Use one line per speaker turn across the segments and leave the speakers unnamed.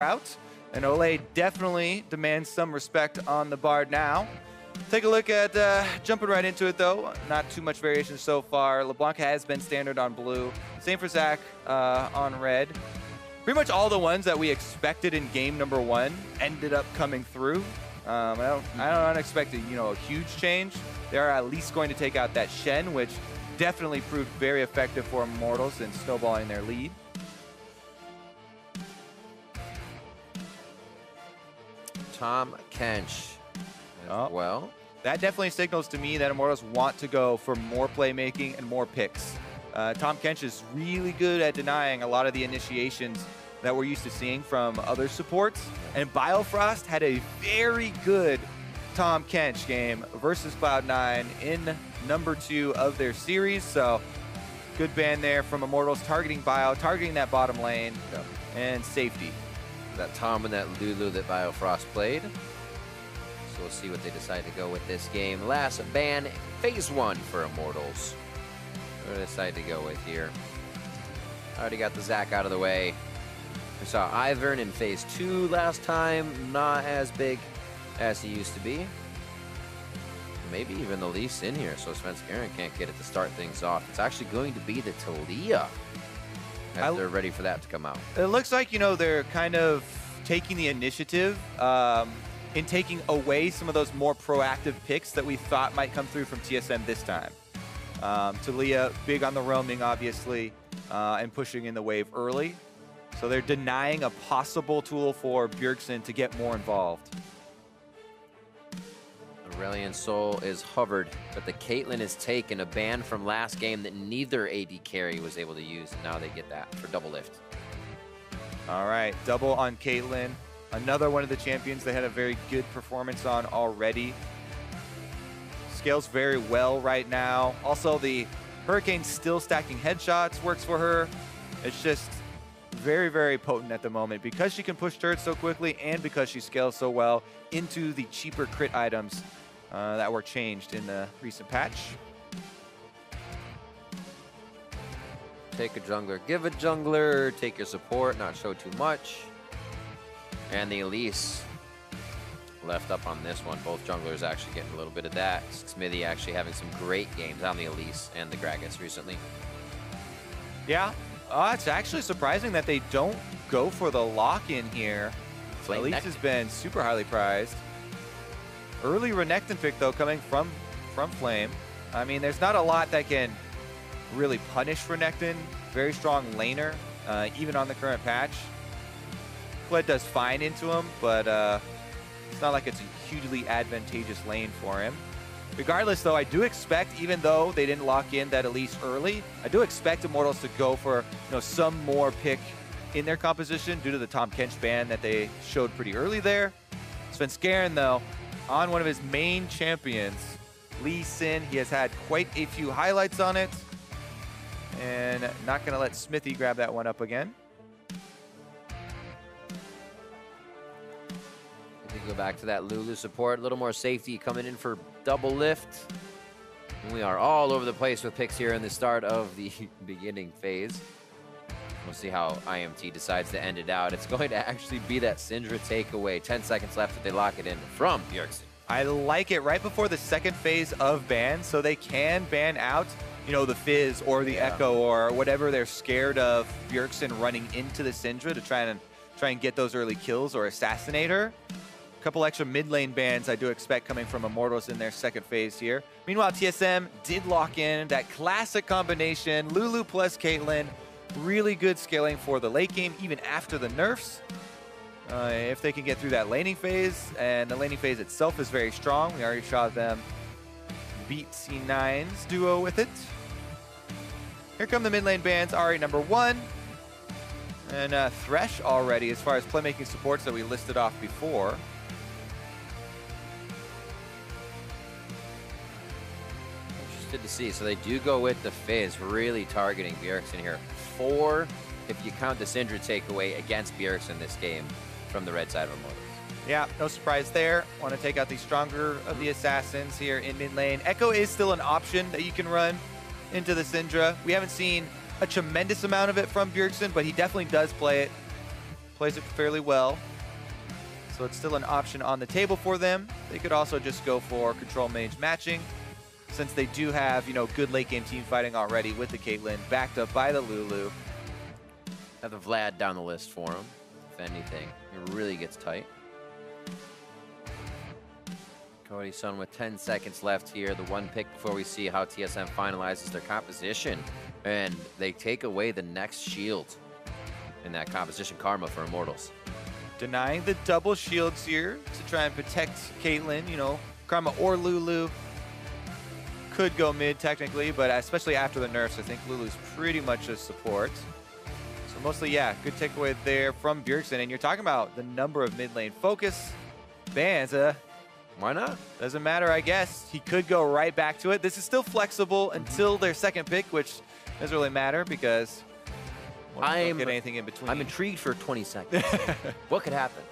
out. And Olleh definitely demands some respect on the Bard now. Take a look at, jumping right into it though, not too much variation so far. LeBlanc has been standard on blue. Same for Zach on red. Pretty much all the ones that we expected in game number 1 ended up coming through. I don't expect a huge change. They are at least going to take out that Shen, which definitely proved very effective for Immortals in snowballing their lead.
Tahm Kench as well.
That definitely signals to me that Immortals want to go for more playmaking and more picks. Tahm Kench is really good at denying a lot of the initiations that we're used to seeing from other supports. And Biofrost had a very good Tahm Kench game versus Cloud9 in number 2 of their series. So good ban there from Immortals, targeting Bio, targeting that bottom lane, and safety.
That Tahm and that Lulu that Biofrost played. So we'll see what they decide to go with this game. Last ban, phase 1 for Immortals. What do they decide to go with here? Already got the Zac out of the way. We saw Ivern in phase 2 last time. Not as big as he used to be. Maybe even the Leaf's in here, so Svenskeren can't get it to start things off. It's actually going to be the Talia. They're ready for that to come out.
It looks like, they're kind of taking the initiative in taking away some of those more proactive picks that we thought might come through from TSM this time. Talia, big on the roaming, obviously, and pushing in the wave early. So they're denying a possible tool for Bjergsen to get more involved.
Aurelion Sol is hovered, but the Caitlyn is taken, a ban from last game that neither AD carry was able to use, and now they get that for DoubleLift.
All right, double on Caitlyn. Another one of the champions they had a very good performance on already. Scales very well right now. Also, the Hurricane still stacking headshots works for her. It's just very, very potent at the moment because she can push turrets so quickly and because she scales so well into the cheaper crit items that were changed in the recent patch.
Take a jungler, give a jungler, take your support, not show too much. And the Elise left up on this one. Both junglers actually getting a little bit of that. Xmithie actually having some great games on the Elise and the Gragas recently.
Yeah, it's actually surprising that they don't go for the lock-in here. Elise has been super highly prized. Early Renekton pick, though, coming from Flame. I mean, there's not a lot that can really punish Renekton. Very strong laner, even on the current patch. Fled does fine into him, but it's not like it's a hugely advantageous lane for him. Regardless, though, I do expect, even though they didn't lock in that Elise early, I do expect Immortals to go for some more pick in their composition due to the Tahm Kench ban that they showed pretty early there. Svenskeren, though, on one of his main champions, Lee Sin. He has had quite a few highlights on it. And not going to let Xmithie grab that one up again.
We go back to that Lulu support. A little more safety coming in for DoubleLift. And we are all over the place with picks here in the start of the beginning phase. We'll see how IMT decides to end it out. It's going to actually be that Syndra takeaway. 10 seconds left if they lock it in from Bjergsen.
I like it right before the second phase of ban, so they can ban out, the Fizz or the Echo or whatever they're scared of Bjergsen running into the Syndra to try and get those early kills or assassinate her. A couple extra mid lane bans I do expect coming from Immortals in their second phase here. Meanwhile, TSM did lock in that classic combination, Lulu plus Caitlyn. Really good scaling for the late game, even after the nerfs. If they can get through that laning phase, and the laning phase itself is very strong. We already saw them beat C9's duo with it. Here come the mid lane bans, Ahri number 1. And Thresh already, as far as playmaking supports that we listed off before.
Interested to see. So they do go with the Fizz, really targeting Bjergsen here. 4, if you count the Syndra takeaway against Bjergsen this game from the red side of Immortals.
Yeah, no surprise there. Want to take out the stronger of the assassins here in mid lane. Echo is still an option that you can run into the Syndra. We haven't seen a tremendous amount of it from Bjergsen, but he definitely does play it. plays it fairly well. So it's still an option on the table for them. They could also just go for control mage matching, since they do have, you know, good late game team fighting already with the Caitlyn, backed up by the Lulu.
Have the Vlad down the list for him, if anything. It really gets tight. Cody Sun with 10 seconds left here. The one pick before we see how TSM finalizes their composition. And they take away the next shield in that composition, Karma, for Immortals.
Denying the double shields here to try and protect Caitlyn. You know, Karma or Lulu could go mid technically, but especially after the nerfs, I think Lulu's pretty much a support. So mostly, yeah, good takeaway there from Bjergsen. And you're talking about the number of mid lane focus bans.
Why not?
Doesn't matter, I guess. He could go right back to it. This is still flexible until their second pick, which doesn't really matter because I don't get anything in between.
I'm intrigued for 20 seconds. What could happen?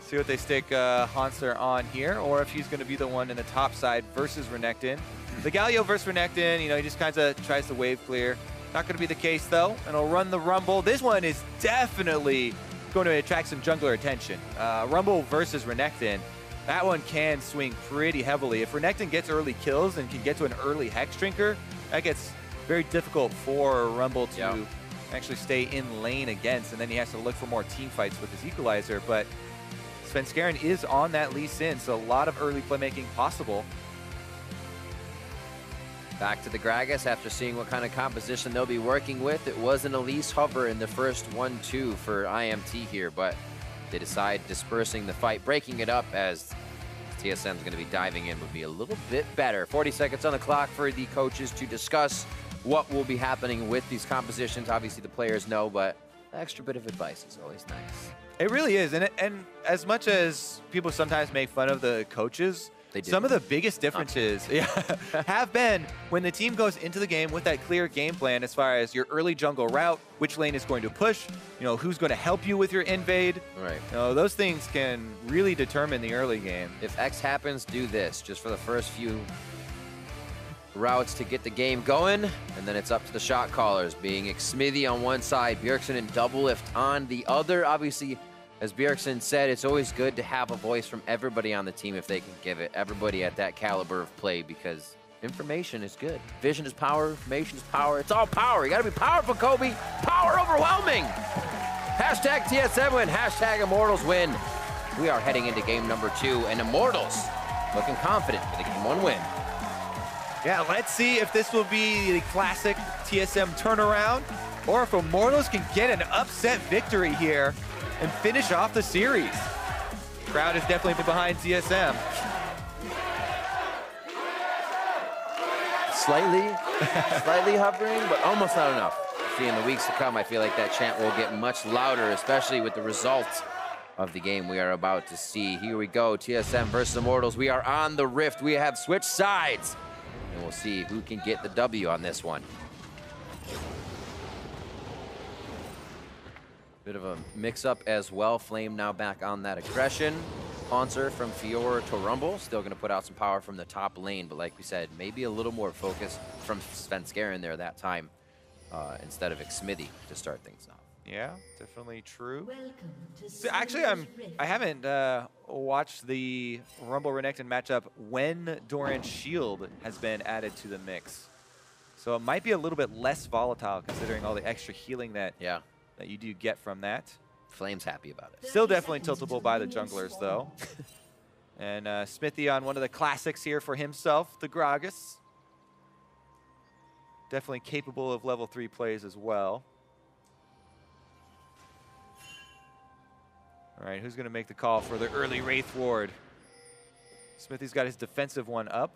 See what they stick Hauntzer on here, or if he's going to be the one in the top side versus Renekton. The Galio versus Renekton, you know, he just kind of tries to wave clear. Not going to be the case, though, and he'll run the Rumble. This one is definitely going to attract some jungler attention. Rumble versus Renekton, that one can swing pretty heavily. If Renekton gets early kills and can get to an early Hex Drinker, that gets very difficult for Rumble to actually stay in lane against, and then he has to look for more team fights with his Equalizer. But Svenskeren is on that Lee Sin, so a lot of early playmaking possible.
Back to the Gragas after seeing what kind of composition they'll be working with. It was an Elise hover in the first 1-2 for IMT here, but they decide dispersing the fight, breaking it up as TSM's going to be diving in would be a little bit better. 40 seconds on the clock for the coaches to discuss what will be happening with these compositions. Obviously the players know, but the extra bit of advice is always nice.
It really is, and as much as people sometimes make fun of the coaches, some of the biggest differences have been when the team goes into the game with that clear game plan as far as your early jungle route, which lane is going to push, you know, who's going to help you with your invade.
Right.
You know, those things can really determine the early game.
If X happens, do this just for the first few routes to get the game going, and then it's up to the shot callers, being Xmithie on one side, Bjergsen and DoubleLift on the other. Obviously, as Bjergsen said, it's always good to have a voice from everybody on the team if they can give it. Everybody at that caliber of play, because information is good. Vision is power, information is power. It's all power. You gotta be powerful, Kobe. Power overwhelming. Hashtag TSM win, hashtag Immortals win. We are heading into game number 2, and Immortals looking confident for the game 1 win.
Yeah, let's see if this will be the classic TSM turnaround, or if Immortals can get an upset victory here and finish off the series. Crowd is definitely behind TSM.
Slightly hovering, but almost not enough. See, in the weeks to come, I feel like that chant will get much louder, especially with the result of the game we are about to see. Here we go, TSM versus Immortals. We are on the Rift. We have switched sides, and we'll see who can get the W on this one. Bit of a mix-up as well. Flame now back on that aggression. Hauntzer from Fiora to Rumble. Still going to put out some power from the top lane, but like we said, maybe a little more focus from Svenskeren there that time instead of Xmithie to start things off.
Yeah, definitely true. So actually, I haven't watched the Rumble Renekton matchup when Doran's shield has been added to the mix. So it might be a little bit less volatile considering all the extra healing that that you do get from that.
Flame's happy about it.
Still definitely tiltable by the junglers, though. And Xmithie on one of the classics here for himself, the Gragas. Definitely capable of level 3 plays as well. All right, who's going to make the call for the early Wraith Ward? Xmithie's got his defensive one up.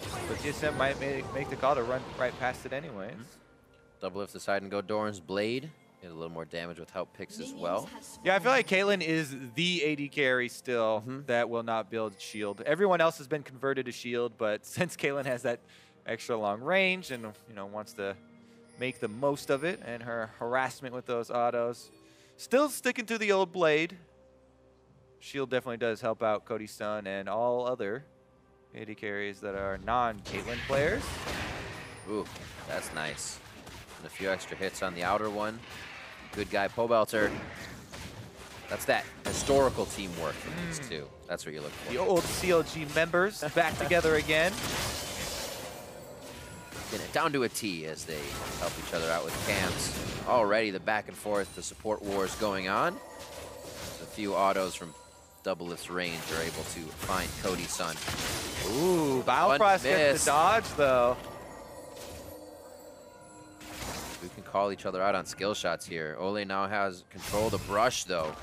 But TSM might make the call to run right past it anyways.
DoubleLift deciding to go Doran's Blade. Get a little more damage with help picks as well.
Yeah, I feel like Caitlyn is the AD carry still that will not build shield. Everyone else has been converted to shield, but since Caitlyn has that extra long range and wants to make the most of it, and her harassment with those autos, still sticking to the old blade. Shield definitely does help out Cody Sun and all other AD carries that are non-Caitlyn players.
Ooh, that's nice. And a few extra hits on the outer one. good guy Pobelter. That's that historical teamwork from these two. That's what you're looking for.
The old CLG members back together again.
Getting it down to a T as they help each other out with camps. Already the back and forth, the support wars going on. A few autos from DoubleLift's range are able to find Cody Sun.
Ooh, Biofrost gets the dodge though.
We can call each other out on skill shots here. Olleh now has control of the brush though.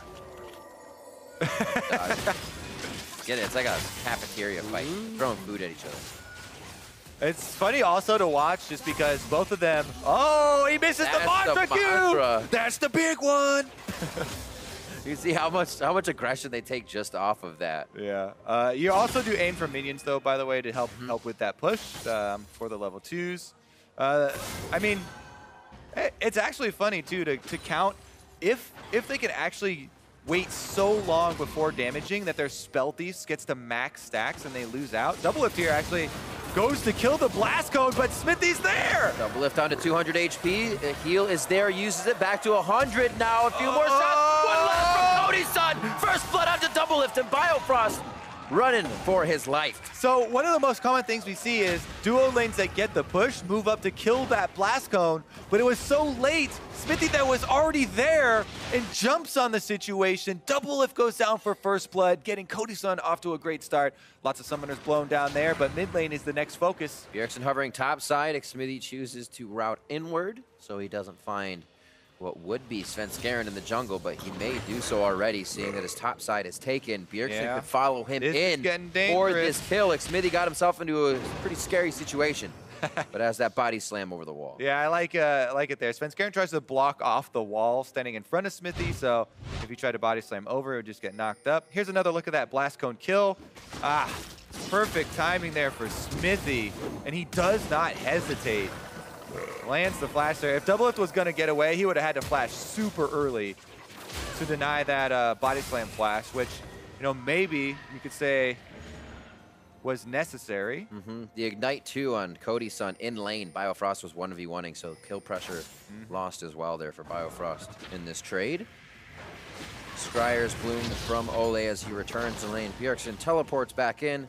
Get it, it's like a cafeteria fight, throwing food at each other.
It's funny also to watch just because both of them, oh, he misses the mantra Q! That's the big one!
You see how much aggression they take just off of that.
Yeah. You also do aim for minions though, by the way, to help with that push for the level 2s. I mean, it's actually funny too to count if they can actually wait so long before damaging that their Spell Thieves gets to max stacks and they lose out. DoubleLift here actually goes to kill the Blast Cone, but Xmithie's there!
DoubleLift onto 200 HP. The heal is there, uses it back to 100 now. A few more shots. One left from Cody Sun. First blood onto DoubleLift and Biofrost running for his life.
So one of the most common things we see is duo lanes that get the push move up to kill that Blast Cone, but it was so late. Xmithie that was already there and jumps on the situation. DoubleLift goes down for first blood, getting Cody Sun off to a great start. Lots of summoners blown down there, but mid lane is the next focus.
Bjergsen hovering top side. Xmithie chooses to route inward, so he doesn't find what would be Svenskeren in the jungle, but he may do so already, seeing that his top side is taken. Bjergsen could follow him in for this kill. Xmithie got himself into a pretty scary situation, but has that body slam over the wall.
Yeah, I like it there. Svenskeren tries to block off the wall standing in front of Xmithie, so if he tried to body slam over, it would just get knocked up. Here's another look at that Blast Cone kill. Perfect timing there for Xmithie, and he does not hesitate. Lands the flash there. If DoubleLift was going to get away, he would have had to flash super early to deny that body slam flash, which, you know, maybe you could say was necessary.
The Ignite 2 on Cody Sun in lane. Biofrost was 1v1ing, so kill pressure lost as well there for Biofrost in this trade. Scryers bloomed from Olleh as he returns to lane. Bjergsen teleports back in.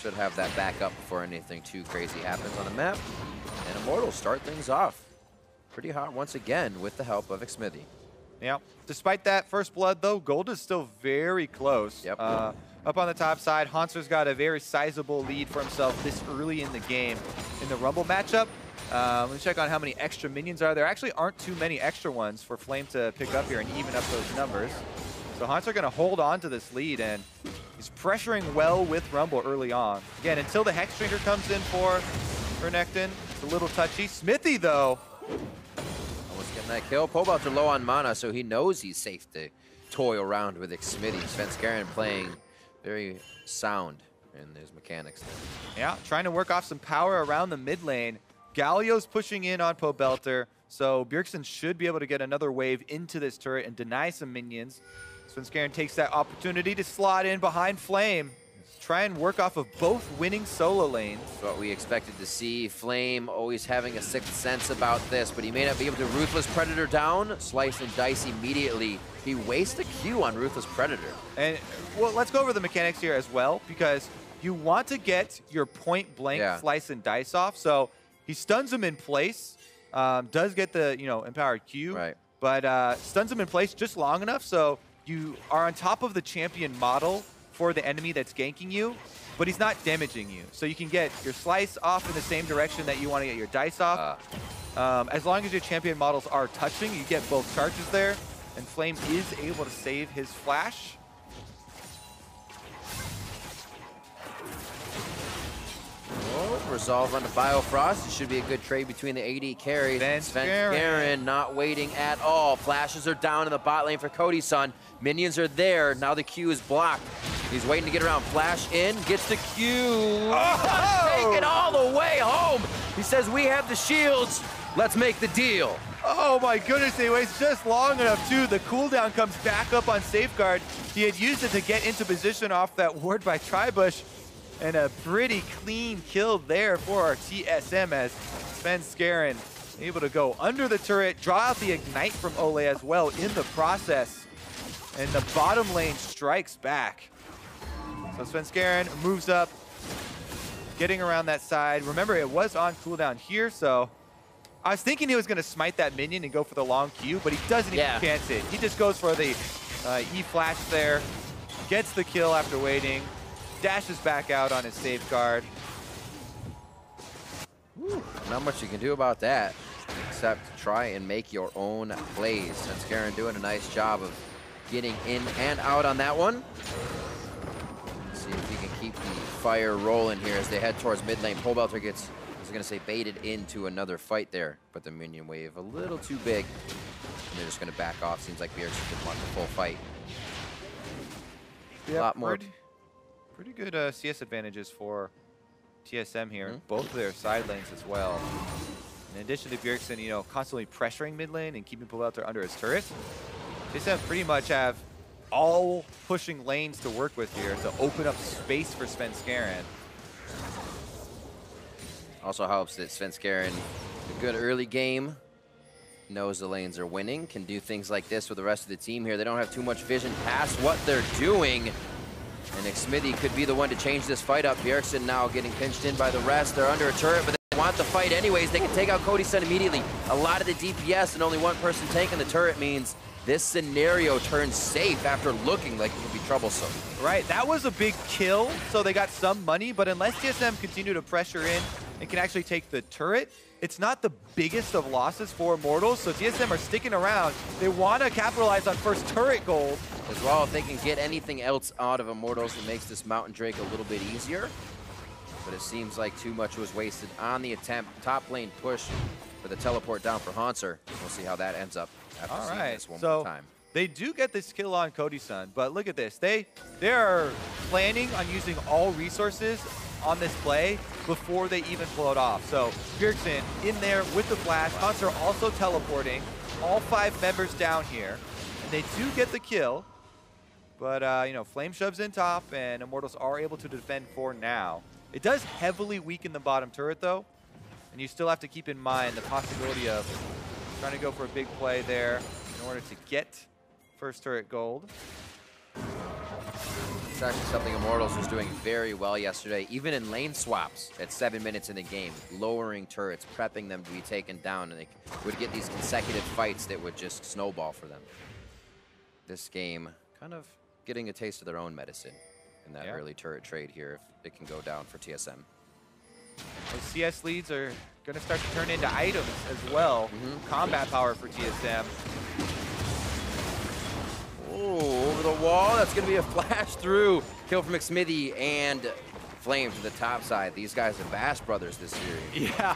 Should have that back up before anything too crazy happens on the map. And Immortals start things off pretty hot once again with the help of Xmithie.
Yeah. Despite that first blood, though, gold is still very close.
Yep.
Up on the top side, Hauntzer's got a very sizable lead for himself this early in the game. In the Rumble matchup, let me check on how many extra minions are. There actually aren't too many extra ones for Flame to pick up here and even up those numbers. So Hauntzer going to hold on to this lead, and he's pressuring well with Rumble early on. Again, until the Hexdrinker comes in for Renekton, it's a little touchy. Xmithie, though.
Almost getting that kill. Pobelter low on mana, so he knows he's safe to toy around with Xmithie. Svenskeren playing very sound in his mechanics there.
Yeah, trying to work off some power around the mid lane. Galio's pushing in on Pobelter, so Bjergsen should be able to get another wave into this turret and deny some minions. Svenskeren takes that opportunity to slot in behind Flame. Try and work off of both winning solo lanes.
That's what we expected to see. Flame always having a sixth sense about this, but he may not be able to Ruthless Predator down. Slice and dice immediately. He wastes a Q on Ruthless Predator.
And, well, let's go over the mechanics here as well, because you want to get your point blank slice and dice off. So he stuns him in place, does get the, you know, empowered Q, but stuns him in place just long enough so you are on top of the champion model for the enemy that's ganking you, but he's not damaging you. So you can get your slice off in the same direction that you want to get your dice off. As long as your champion models are touching, you get both charges there, and Flame is able to save his flash.
Resolve onto Biofrost. It should be a good trade between the AD carries. Svenskeren not waiting at all. Flashes are down in the bot lane for Cody Sun. Minions are there. Now the Q is blocked. He's waiting to get around. Flash in, gets the Q. Take it all the way home. He says, we have the shields. Let's make the deal.
Oh my goodness, he waits just long enough too. The cooldown comes back up on Safeguard. He had used it to get into position off that ward by Tribush. And a pretty clean kill there for our TSM as Svenskeren able to go under the turret, draw out the ignite from Olleh as well in the process. And the bottom lane strikes back. So Svenskeren moves up, getting around that side. Remember, it was on cooldown here, so I was thinking he was going to smite that minion and go for the long Q, but he doesn't even chance it. He just goes for the E-flash there, gets the kill after waiting, dashes back out on his safeguard.
Whew, not much you can do about that, except try and make your own plays. Svenskeren doing a nice job of getting in and out on that one. Let's see if he can keep the fire rolling here as they head towards mid lane. Pobelter gets, I was going to say, baited into another fight there, but the minion wave a little too big. And they're just going to back off. Seems like Bjergsen didn't want the full fight.
Yeah, a lot more. Pretty good CS advantages for TSM here. Both of their side lanes as well. In addition to Bjergsen, you know, constantly pressuring mid lane and keeping Pobelter under his turret, TSM pretty much have all pushing lanes to work with here to open up space for Svenskeren.
Also helps that Svenskeren, a good early game, knows the lanes are winning, can do things like this with the rest of the team here. They don't have too much vision past what they're doing. And Xmithie could be the one to change this fight up. Bjergsen now getting pinched in by the rest. They're under a turret, but they want the fight anyways. They can take out Cody Sun immediately. A lot of the DPS and only one person taking the turret means this scenario turns safe after looking like it could be troublesome.
Right, that was a big kill, so they got some money, but unless TSM continue to pressure in and can actually take the turret, it's not the biggest of losses for Immortals, so TSM are sticking around. They want to capitalize on first turret gold.
As well, if they can get anything else out of Immortals, it makes this Mountain Drake a little bit easier. But it seems like too much was wasted on the attempt. Top lane push for the teleport down for Hauntzer. We'll see how that ends up after seeing this one more time.
They do get this kill on Cody Sun, but look at this. They are planning on using all resources on this play before they even pull it off. So Bjergsen in there with the flash. Hauntzer also teleporting. All 5 members down here. And they do get the kill. But, you know, Flame shoves in top, and Immortals are able to defend for now. It does heavily weaken the bottom turret, though. And you still have to keep in mind the possibility of trying to go for a big play there in order to get first turret gold.
It's actually something Immortals was doing very well yesterday, even in lane swaps at 7 minutes in the game, lowering turrets, prepping them to be taken down, and they would get these consecutive fights that would just snowball for them. This game kind of getting a taste of their own medicine in that early turret trade here, if it can go down for TSM.
Those CS leads are going to start to turn into items as well. Combat power for TSM.
Oh, over the wall. That's going to be a flash through. Kill from Xmithie and Flame to the top side. These guys are Bash brothers this series.
Yeah.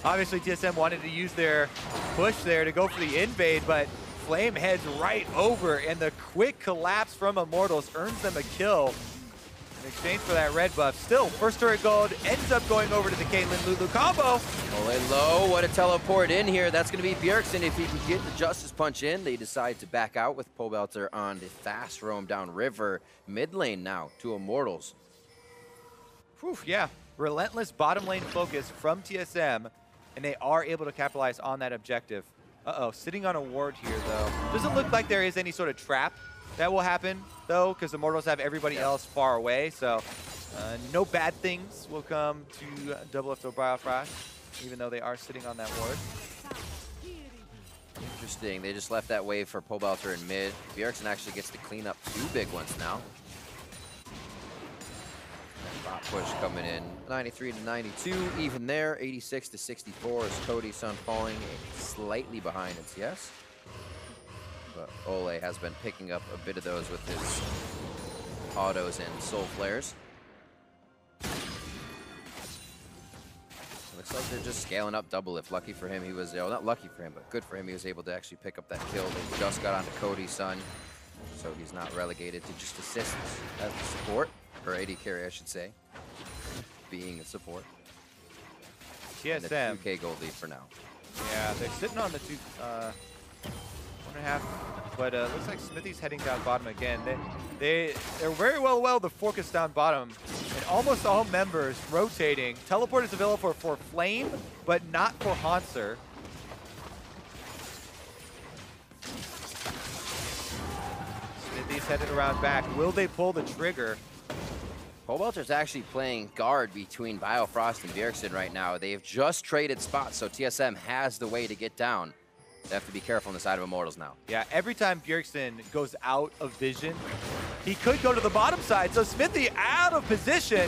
Obviously, TSM wanted to use their push there to go for the invade, but Flame heads right over, and the quick collapse from Immortals earns them a kill in exchange for that red buff. Still, first turret gold ends up going over to the Caitlyn Lulu combo.
Olleh low, what a teleport in here. That's going to be Bjergsen if he can get the Justice Punch in. They decide to back out with Pobelter on the fast roam down river. Mid lane now to Immortals.
Whew, yeah, relentless bottom lane focus from TSM, and they are able to capitalize on that objective. Uh-oh, sitting on a ward here, though. Doesn't look like there is any sort of trap that will happen, though, because Immortals have everybody else far away, so no bad things will come to DoubleLift or Biofrost, even though they are sitting on that ward.
Interesting. They just left that wave for Pobelter in mid. Bjergsen actually gets to clean up 2 big ones now. Bot push coming in 93 to 92, even there. 86 to 64 as Cody Sun falling slightly behind NCS. But Olleh has been picking up a bit of those with his autos and soul flares. Looks like they're just scaling up DoubleLift. Lucky for him, he was, not lucky for him, but good for him, he was able to actually pick up that kill. They just got onto Cody Sun, so he's not relegated to just assists as the support. Or AD carry, I should say, being a support.
TSM.
And the 2K gold lead for now.
Yeah, they're sitting on the 1.5, but looks like Xmithie's heading down bottom again. They're very well the focus down bottom, and almost all members rotating. Teleport is available for Flame, but not for Hauntzer. Xmithie's headed around back. Will they pull the trigger?
Pobelter's actually playing guard between Biofrost and Bjergsen right now. They've just traded spots, so TSM has the way to get down. They have to be careful on the side of Immortals now.
Yeah, every time Bjergsen goes out of vision, he could go to the bottom side. So Xmithie out of position.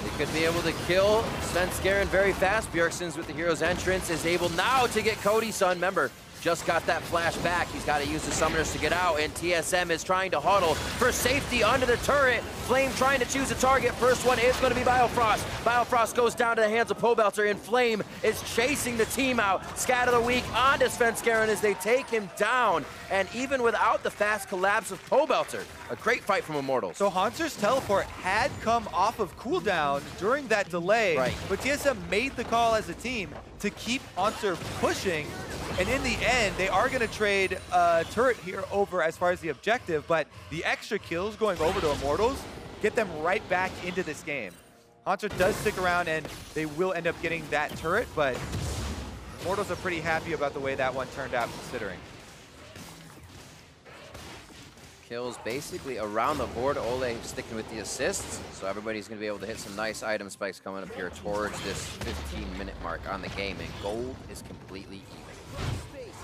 They could be able to kill Svenskeren very fast. Bjergsen's with the hero's entrance is able now to get Cody Sun. Remember, just got that flash back. He's got to use the summoners to get out, and TSM is trying to huddle for safety under the turret. Flame trying to choose a target. First one is going to be Biofrost. Biofrost goes down to the hands of Pobelter, and Flame is chasing the team out. Scat of the week onto Svenskeren as they take him down, and even without the fast collapse of Pobelter, a great fight from Immortals.
So Hauntzer's teleport had come off of cooldown during that delay,
right,
but TSM made the call as a team to keep Hauntzer pushing. And in the end, they are going to trade a turret here over as far as the objective, but the extra kills going over to Immortals get them right back into this game. Hauntzer does stick around, and they will end up getting that turret, but Immortals are pretty happy about the way that one turned out, considering.
Kills basically around the board. Olleh sticking with the assists, so everybody's going to be able to hit some nice item spikes coming up here towards this 15-minute mark on the game, and gold is completely even.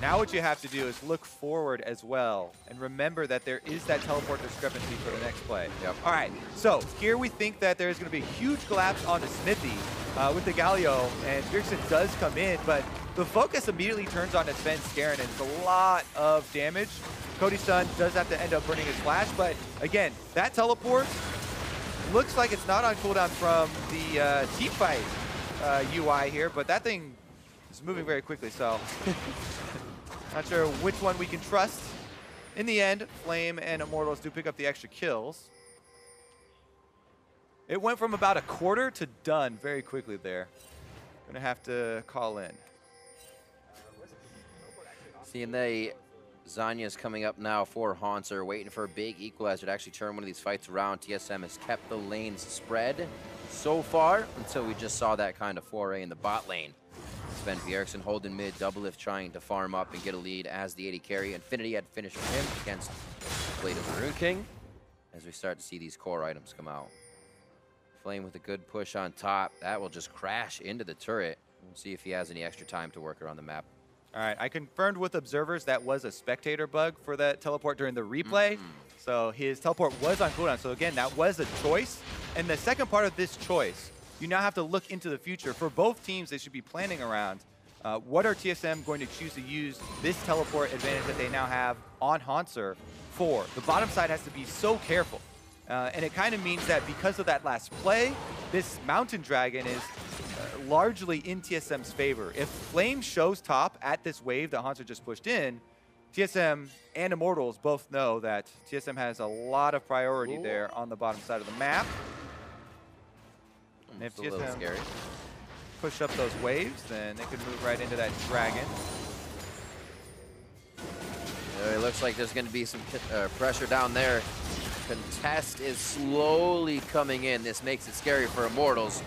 Now what you have to do is look forward as well, and remember that there is that teleport discrepancy for the next play.
Yep.
All right, so here we think that there's going to be a huge collapse on the Xmithie with the Galio, and Bjergsen does come in, but the focus immediately turns on to Svenskeren, and it's a lot of damage. Cody Sun does have to end up burning his flash, but again, that teleport looks like it's not on cooldown from the team fight UI here, but that thing is moving very quickly, so not sure which one we can trust. In the end, Flame and Immortals do pick up the extra kills. It went from about a quarter to done very quickly there. Gonna have to call in.
Seeing the Zanya's coming up now for Hauntzer, waiting for a big equalizer to actually turn one of these fights around. TSM has kept the lanes spread so far until we just saw that kind of foray in the bot lane. Sven Bjergsen holding mid, DoubleLift trying to farm up and get a lead as the AD carry. Infinity had finished for him against Blade of the Rune King as we start to see these core items come out. Flame with a good push on top. That will just crash into the turret. We'll see if he has any extra time to work around the map.
All right, I confirmed with observers that was a spectator bug for that teleport during the replay. So his teleport was on cooldown. So again, that was a choice. And the second part of this choice, you now have to look into the future. For both teams, they should be planning around what are TSM going to choose to use this teleport advantage that they now have on Hauntzer for. The bottom side has to be so careful. And it kind of means that because of that last play, this Mountain Dragon is largely in TSM's favor. If Flame shows top at this wave that Hauntzer just pushed in, TSM and Immortals both know that TSM has a lot of priority there on the bottom side of the map. And if TSM push up those waves, then they could move right into that dragon.
It looks like there's going to be some pressure down there. Contest is slowly coming in. This makes it scary for Immortals.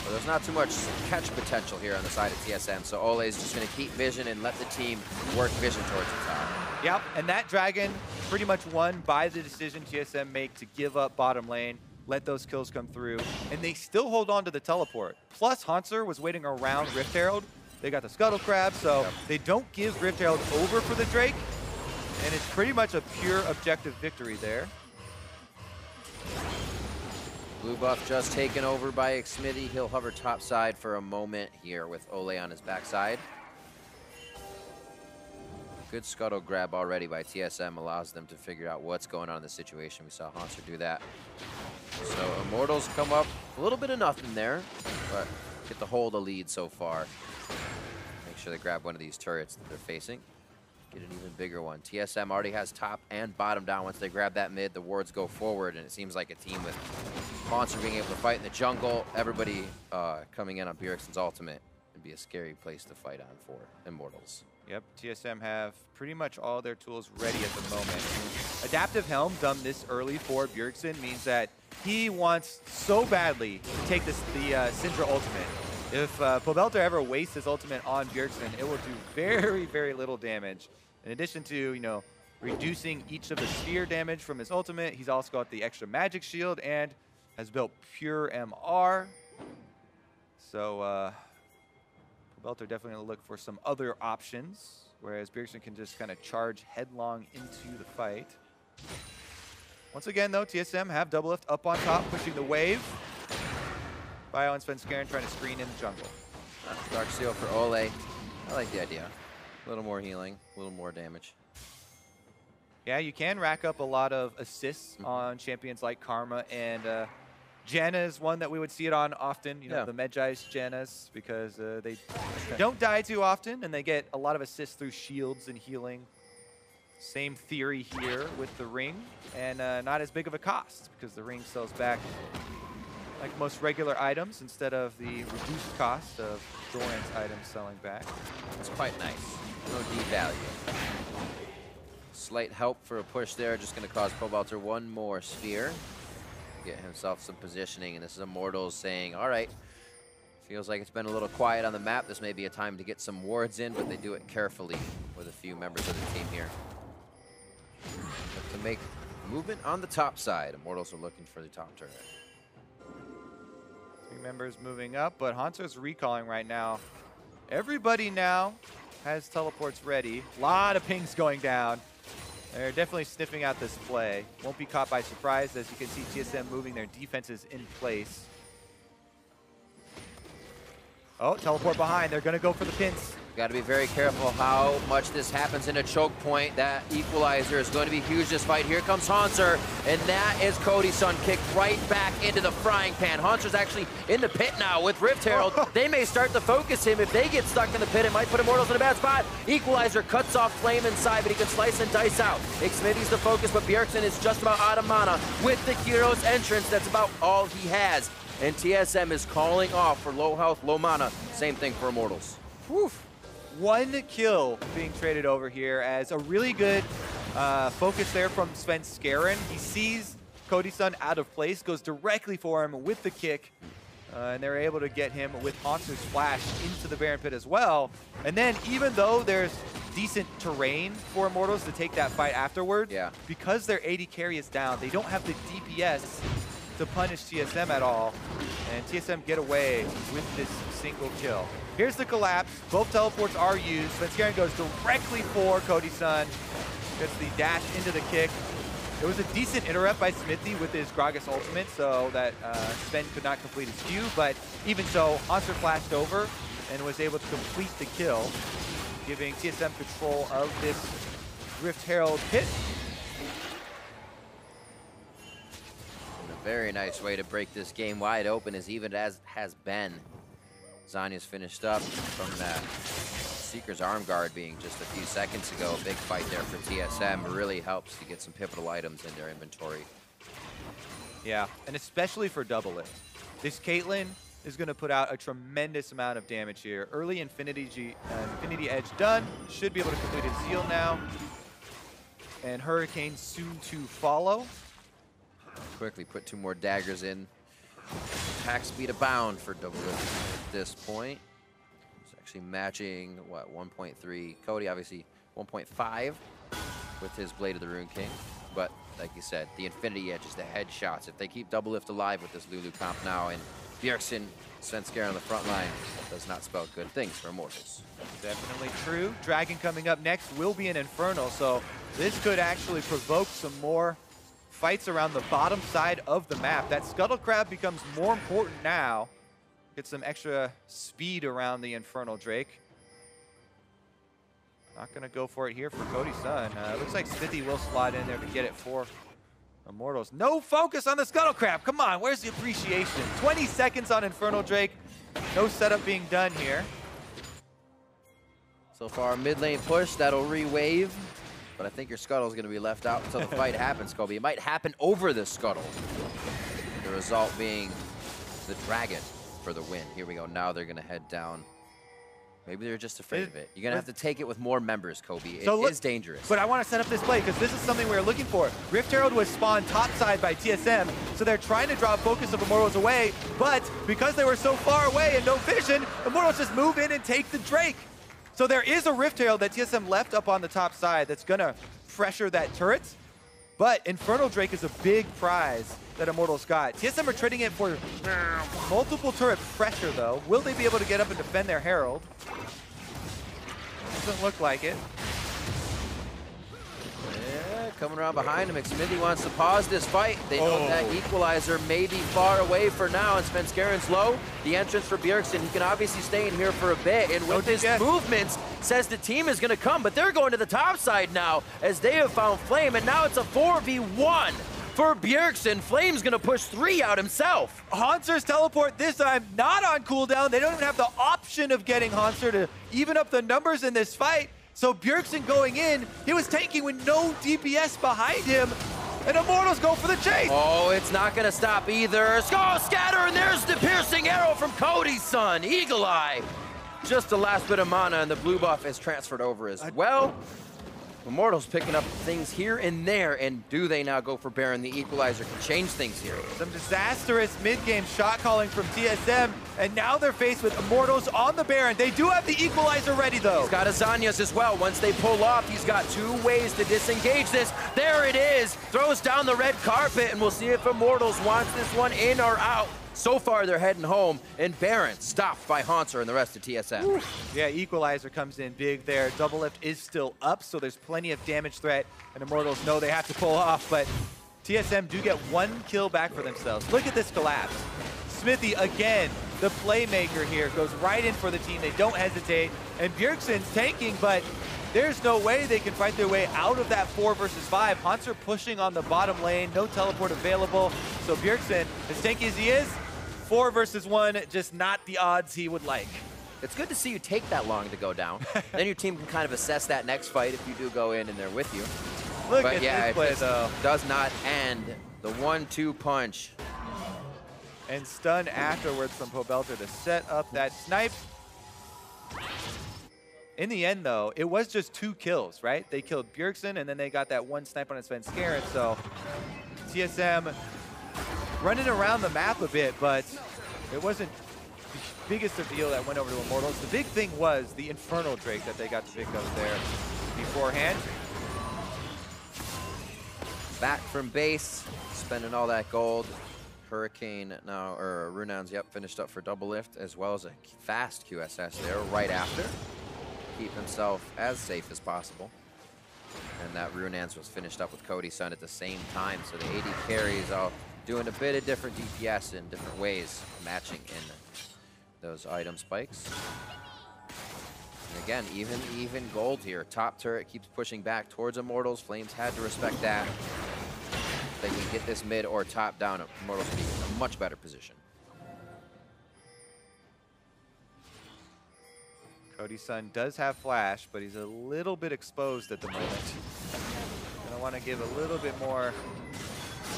But there's not too much catch potential here on the side of TSM, so Olleh is just going to keep vision and let the team work vision towards the top.
Yep, and that dragon pretty much won by the decision TSM make to give up bottom lane, let those kills come through, and they still hold on to the teleport. Plus, Hauntzer was waiting around Rift Herald. They got the Scuttle Crab, so they don't give Rift Herald over for the Drake, and it's pretty much a pure objective victory there.
Blue buff just taken over by Xmithie. He'll hover top side for a moment here with Olleh on his backside. Good scuttle grab already by TSM allows them to figure out what's going on in the situation. We saw Hauntzer do that. So Immortals come up a little bit of nothing there, but get the hold of lead so far. Make sure they grab one of these turrets that they're facing. Get an even bigger one. TSM already has top and bottom down. Once they grab that mid, the wards go forward, and it seems like a team with Hauntzer being able to fight in the jungle. Everybody coming in on Bjergsen's ultimate would be a scary place to fight on for Immortals.
Yep, TSM have pretty much all their tools ready at the moment. Adaptive Helm done this early for Bjergsen means that he wants so badly to take the Syndra ultimate. If Pobelter ever wastes his ultimate on Bjergsen, it will do very, very little damage. In addition to, you know, reducing each of the sphere damage from his ultimate. He's also got the extra magic shield and has built pure MR. So Pobelter definitely going to look for some other options, whereas Bjergsen can just kind of charge headlong into the fight. Once again, though, TSM have DoubleLift up on top, pushing the wave. Bio and Svenskeren trying to screen in the jungle.
Dark Seal for Olleh. I like the idea. A little more healing, a little more damage.
Yeah, you can rack up a lot of assists on champions like Karma, and Janna is one that we would see it on often, you know, the Medjai's Jannas, because they don't die too often, and they get a lot of assists through shields and healing. Same theory here with the ring, and not as big of a cost, because the ring sells back like most regular items instead of the reduced cost of Doran's items selling back.
It's quite nice. No devalue. Slight help for a push there, just going to cause Pobelter one more sphere. Get himself some positioning, and this is Immortals saying, all right, feels like it's been a little quiet on the map. This may be a time to get some wards in, but they do it carefully with a few members of the team here. Look to make movement on the top side. Immortals are looking for the top turret.
3 members moving up, but Hauntzer's recalling right now. Everybody now has teleports ready. A lot of pings going down. They're definitely sniffing out this play. Won't be caught by surprise, as you can see TSM moving their defenses in place. Oh, teleport behind. They're going to go for the pins.
Got to be very careful how much this happens in a choke point. That equalizer is going to be huge this fight. Here comes Hauntzer, and that is Cody Sun kicked right back into the frying pan. Hauntzer's actually in the pit now with Rift Herald. They may start to focus him. If they get stuck in the pit, it might put Immortals in a bad spot. Equalizer cuts off Flame inside, but he can slice and dice out. Xmithie's the focus, but Bjergsen is just about out of mana. With the Hero's entrance, that's about all he has. And TSM is calling off for low health, low mana. Same thing for Immortals.
Whew. 1 kill being traded over here, as a really good focus there from Svenskeren. He sees Cody Sun out of place, goes directly for him with the kick, and they're able to get him with Hauntzer's flash into the Baron Pit as well. And then even though there's decent terrain for Immortals to take that fight afterwards, because their AD carry is down, they don't have the DPS to punish TSM at all, and TSM get away with this single kill. Here's the collapse. Both teleports are used. Svenskeren goes directly for Cody Sun. Gets the dash into the kick. It was a decent interrupt by Xmithie with his Gragas ultimate, so that Sven could not complete his Q, but even so, Hauntzer flashed over and was able to complete the kill, giving TSM control of this Rift Herald pit.
And a very nice way to break this game wide open, as even as has been. Zanya's finished up from that Seeker's arm guard being just a few seconds ago. A big fight there for TSM. Really helps to get some pivotal items in their inventory.
Yeah, and especially for DoubleLift. This Caitlyn is going to put out a tremendous amount of damage here. Early Infinity Edge done. Should be able to complete his Zeal now. And Hurricane soon to follow.
Quickly put 2 more daggers in. Attack speed abound for DoubleLift at this point. It's actually matching, what, 1.3. Cody, obviously, 1.5 with his Blade of the Rune King. But, like you said, the Infinity Edge is the headshots. If they keep DoubleLift alive with this Lulu comp now, and Bjergsen, Svenskeren on the front line, does not spell good things for Immortals.
Definitely true. Dragon coming up next will be an Infernal, so this could actually provoke some more fights around the bottom side of the map. That Scuttle Crab becomes more important now. Get some extra speed around the Infernal Drake. Not going to go for it here for Cody Sun. Looks like Xmithie will slide in there to get it for Immortals. No focus on the Scuttle Crab. Come on, where's the appreciation? 20 seconds on Infernal Drake. No setup being done here.
So far, mid lane push. That'll re-wave. But I think your Scuttle is going to be left out until the fight happens, Kobe. It might happen over the Scuttle. The result being the Dragon for the win. Here we go. Now they're going to head down. Maybe they're just afraid of it. You're going to have to take it with more members, Kobe. It is dangerous.
But I want to set up this play, because this is something we were looking for. Rift Herald was spawned topside by TSM, so they're trying to draw focus of Immortals away, but because they were so far away and no vision, Immortals just move in and take the Drake. So there is a Rift Herald that TSM left up on the top side that's going to pressure that turret. But Infernal Drake is a big prize that Immortals got. TSM are trading it for multiple turret pressure, though. Will they be able to get up and defend their Herald? Doesn't look like it.
Yeah, coming around behind him. Xmithie wants to pause this fight. They know that equalizer may be far away for now, and Svenskeren's low. The entrance for Bjergsen, he can obviously stay in here for a bit, and with his movements, says the team is going to come, but they're going to the top side now as they have found Flame, and now it's a 4v1 for Bjergsen. Flame's going to push 3 out himself.
Hauntzer's teleport this time not on cooldown. They don't even have the option of getting Hauntzer to even up the numbers in this fight. So Bjergsen going in, he was tanking with no DPS behind him, and Immortals go for the chase.
Oh, it's not going to stop either. Skull scatter, and there's the piercing arrow from Cody Sun. Eagle Eye. Just the last bit of mana, and the blue buff is transferred over as well. Immortals picking up things here and there, and do they now go for Baron? The equalizer can change things here.
Some disastrous mid-game shot calling from TSM, and now they're faced with Immortals on the Baron. They do have the equalizer ready, though.
He's got Azanias as well. Once they pull off, he's got 2 ways to disengage this. There it is. Throws down the red carpet, and we'll see if Immortals wants this one in or out. So far, they're heading home, and Baron stopped by Hauntzer and the rest of TSM.
Ooh. Yeah, equalizer comes in big there. DoubleLift is still up, so there's plenty of damage threat, and Immortals know they have to pull off, but TSM do get 1 kill back for themselves. Look at this collapse. Xmithie, again, the playmaker here, goes right in for the team. They don't hesitate, and Bjergsen's tanking, but there's no way they can fight their way out of that 4 versus 5. Hauntzer pushing on the bottom lane, no teleport available, so Bjergsen, as tanky as he is, 4 versus 1, just not the odds he would like.
It's good to see you take that long to go down. Then your team can kind of assess that next fight if you do go in and they're with you.
Look at this play, though.
Does not end. The 1-2 punch.
And stun afterwards from Pobelter to set up that snipe. In the end, though, it was just 2 kills, right? They killed Bjergsen, and then they got that 1 snipe on Svenskeren, so TSM running around the map a bit, but it wasn't the biggest of deal that went over to Immortals. The big thing was the Infernal Drake that they got to pick up there beforehand.
Back from base, spending all that gold. Hurricane now, or Runaan's, yep, finished up for DoubleLift, as well as a fast QSS there right after. Keep himself as safe as possible. And that Runaan's was finished up with Cody Sun at the same time, so the AD carries all doing a bit of different DPS in different ways, matching in those item spikes. And again, even gold here. Top turret keeps pushing back towards Immortals. Flames had to respect that. If they can get this mid or top down, Immortals will be in a much better position.
Cody Sun does have flash, but he's a little bit exposed at the moment. Gonna want to give a little bit more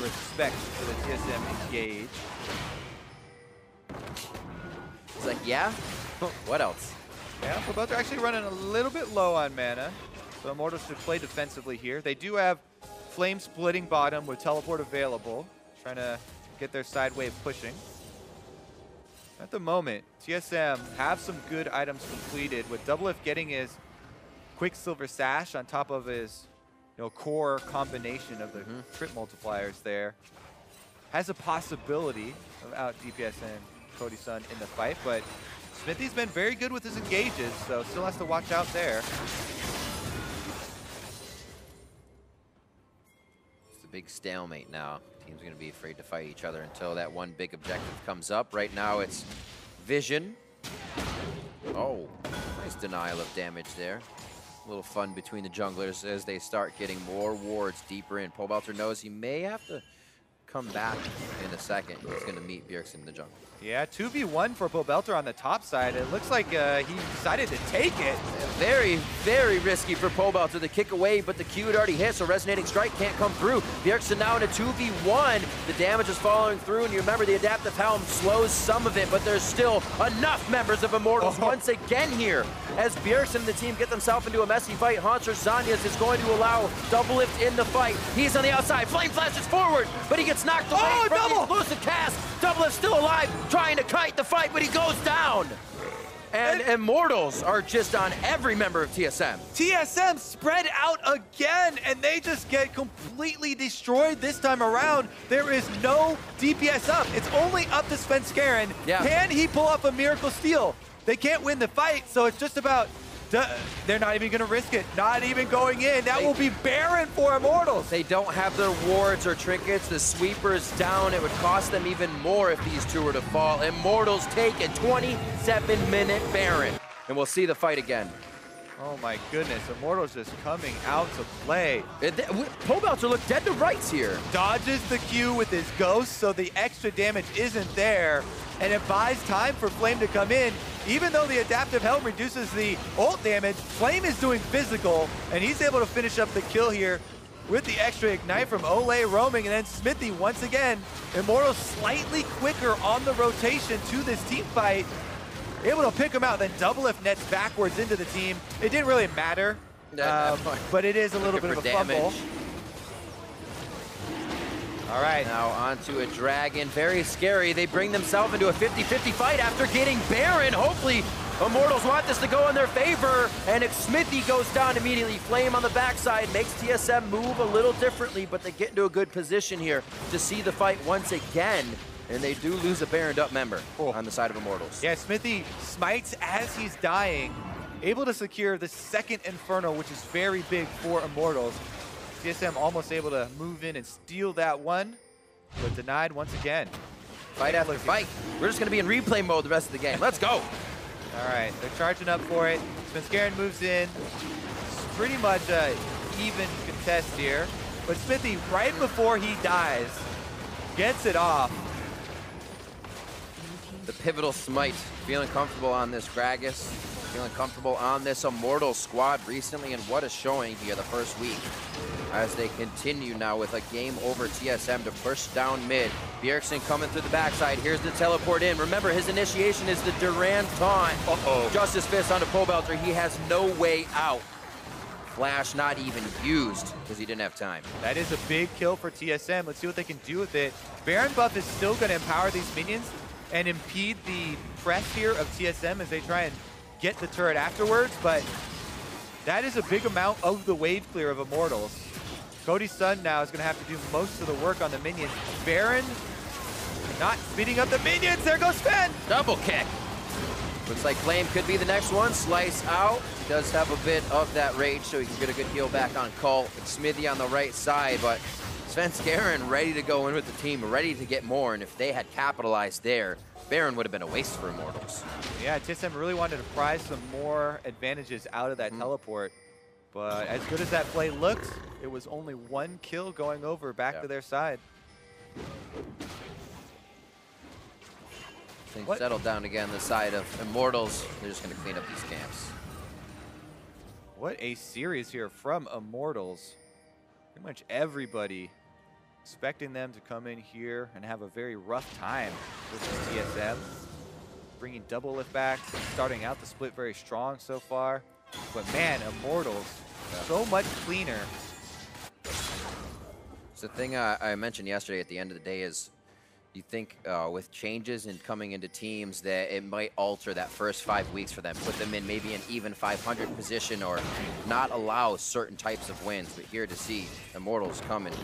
respect to the TSM engage.
It's like, yeah? What else?
Yeah, Pobelter actually running a little bit low on mana, so Immortals should play defensively here. They do have Flame splitting bottom with teleport available, trying to get their side wave pushing. At the moment, TSM have some good items completed, with DoubleLift getting his Quicksilver Sash on top of his core combination of the crit multipliers there. Has a possibility of out DPSing Cody Sun in the fight, but Xmithie's been very good with his engages, so still has to watch out there.
It's a big stalemate now. Team's going to be afraid to fight each other until that one big objective comes up. Right now it's Vision. Oh, nice denial of damage there. A little fun between the junglers as they start getting more wards deeper in. Pobelter knows he may have to come back in a second. He's going to meet Bjergsen in the jungle.
Yeah, 2v1 for Pobelter on the top side. It looks like he decided to take it.
Very, very risky for Pobelter to kick away, but the Q had already hit, so Resonating Strike can't come through. Bjergsen now in a 2v1. The damage is following through, and you remember the Adaptive Helm slows some of it, but there's still enough members of Immortals once again here. As Bjergsen and the team get themselves into a messy fight, Hauntzer Zanyas is going to allow DoubleLift in the fight. He's on the outside. Flame flashes forward, but he gets knocked away from the explosive cast. DoubleLift still alive, trying to kite the fight, but he goes down. And Immortals are just on every member of TSM.
TSM spread out again, and they just get completely destroyed this time around. There is no DPS up. It's only up to Svenskeren.
Yeah.
Can he pull off a miracle steal? They can't win the fight, so it's just about... They're not even going to risk it. Not even going in. That will be barren for Immortals.
They don't have their wards or trinkets. The sweeper's down. It would cost them even more if these two were to fall. Immortals take a 27-minute Baron. And we'll see the fight again.
Oh my goodness. Immortals just coming out to play.
Pobelter looked dead to rights here.
Dodges the Q with his ghost, so the extra damage isn't there. And it buys time for Flame to come in. Even though the adaptive helm reduces the ult damage, Flame is doing physical, and he's able to finish up the kill here with the extra ignite from Olleh roaming, and then Xmithie once again. Immortals slightly quicker on the rotation to this team fight. Able to pick him out, then DoubleLift nets backwards into the team. It didn't really matter, but it is a little bit of a fumble. All right.
Now onto a dragon, very scary. They bring themselves into a 50-50 fight after getting Baron. Hopefully, Immortals want this to go in their favor, and Xmithie goes down immediately. Flame on the backside makes TSM move a little differently, but they get into a good position here to see the fight once again, and they do lose a Baroned up member on the side of Immortals.
Yeah, Xmithie smites as he's dying, able to secure the second Inferno, which is very big for Immortals. TSM almost able to move in and steal that one, but denied once again.
Fight after fight. We're just going to be in replay mode the rest of the game. Let's go.
All right, they're charging up for it. Svenskeren moves in. It's pretty much an even contest here. But Xmithie, right before he dies, gets it off.
The pivotal smite. Feeling comfortable on this Gragas. Feeling comfortable on this Immortals squad recently, and what a showing here the first week. As they continue now with a game over TSM to push down mid. Bjergsen coming through the backside. Here's the teleport in. Remember, his initiation is the Duran taunt. Justice Fist onto Pobelter. He has no way out. Flash not even used because he didn't have time.
That is a big kill for TSM. Let's see what they can do with it. Baron buff is still going to empower these minions and impede the press here of TSM as they try and get the turret afterwards, but that is a big amount of the wave clear of Immortals. Cody Sun now is going to have to do most of the work on the minions. Baron not speeding up the minions. There goes Sven.
Double kick. Looks like Flame could be the next one. Slice out. He does have a bit of that rage, so he can get a good heal back on Cole. Xmithie on the right side, but Svenskeren ready to go in with the team, ready to get more, and if they had capitalized there, Baron would have been a waste for Immortals.
Yeah, TSM really wanted to prize some more advantages out of that teleport. But as good as that play looked, it was only one kill going over back to their side.
Things settled down again the side of Immortals. They're just going to clean up these camps.
What a series here from Immortals. Pretty much everybody expecting them to come in here and have a very rough time with this TSM. Bringing DoubleLift back, starting out the split very strong so far. But man, Immortals, so much cleaner.
So the thing I mentioned yesterday at the end of the day is you think with changes and coming into teams that it might alter that first 5 weeks for them, put them in maybe an even 500 position or not allow certain types of wins. But here to see Immortals come and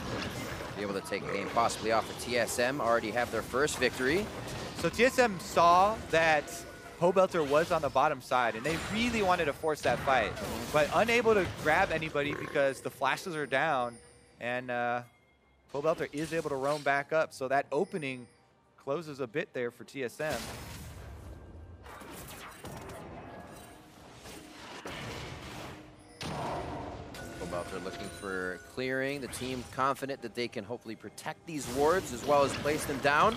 be able to take a game possibly off of TSM, already have their first victory.
So TSM saw that Pobelter was on the bottom side, and they really wanted to force that fight, but unable to grab anybody because the flashes are down, and Pobelter is able to roam back up, so that opening closes a bit there for TSM.
Pobelter looking for clearing. The team confident that they can hopefully protect these wards as well as place them down.